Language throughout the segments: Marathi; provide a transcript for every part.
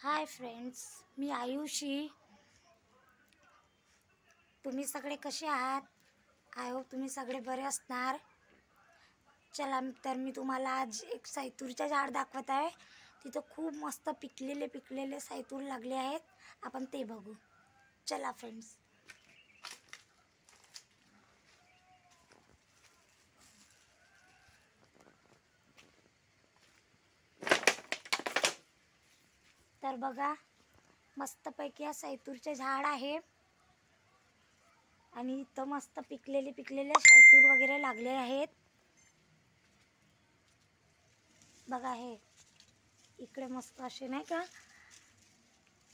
हाय फ्रेंड्स, मी आयुषी. तुम्ही सगळे कसे आहात? आय होप तुम्ही सगळे बरे असणार. चला तर मी तुम्हाला आज एक सैतूरचे झाड दाखवत आहे. तिथं खूप मस्त पिकलेले सैतूर लागले आहेत. आपण ते बघू. चला फ्रेंड्स. तर बघा, मस्तपैकी या सैतूरचे झाड आहे आणि इथं मस्त पिकलेले सैतूर वगैरे लागले आहेत. बघा, हे इकडे मस्त असे नाही का,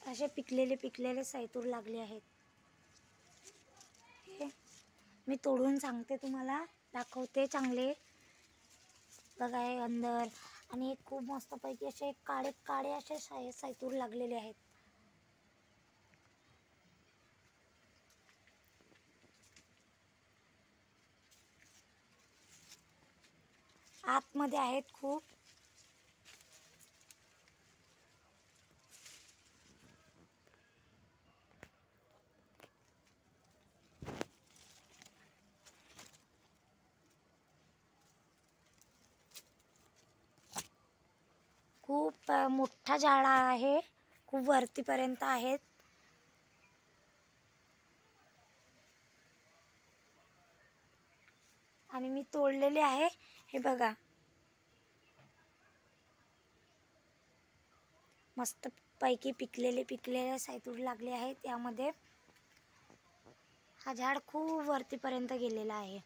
असे पिकलेले सैतूर लागले आहेत. हे मी तोडून सांगते, तुम्हाला दाखवते चांगले. बघा, हे अंदर आणि खूप मस्तपैकी असे काळे असे सैतूर लागलेले आहेत. आतमध्ये आहेत खूप. खूप मोठा झाड आहे, खूप वरतीपर्यंत आहेत. आणि मी तोडलेले आहे. हे बघा, मस्त पैकी पिकलेले सैतूर लागले आहेत यामध्ये. हा झाड खूप वरतीपर्यंत गेलेला आहे.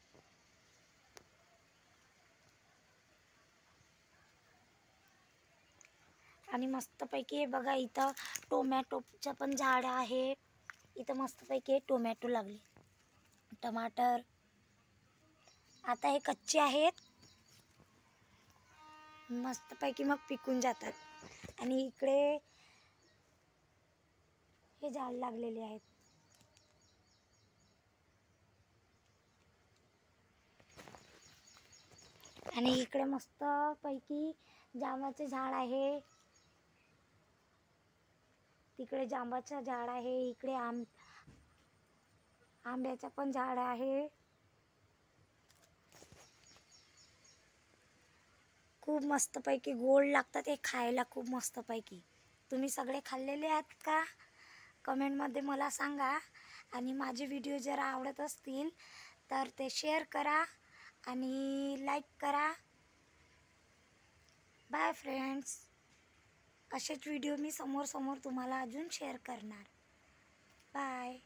आणि मस्तपैकी हे बघा, इथं टोमॅटोचं पण झाड आहे. इथं मस्तपैकी टोमॅटो लागले, टमाटर. आता हे कच्चे आहेत, मस्तपैकी मग पिकून जातात. आणि इकडे हे झाड लागलेले आहेत. आणि इकडे मस्तपैकी जांबाचे झाड आहे. तिकडे जांबाचं झाड आहे. इकडे आंब्याचं पण झाड आहे. खूप मस्तपैकी गोड लागतात हे खायला, खूप मस्तपैकी. तुम्ही सगळे खाल्लेले आहात का? कमेंटमध्ये मला सांगा. आणि माझे व्हिडिओ जर आवडत असतील तर ते शेअर करा आणि लाईक करा. Bye friends. असेच व्हिडिओ मी समोर तुम्हाला अजून शेअर करणार. बाय.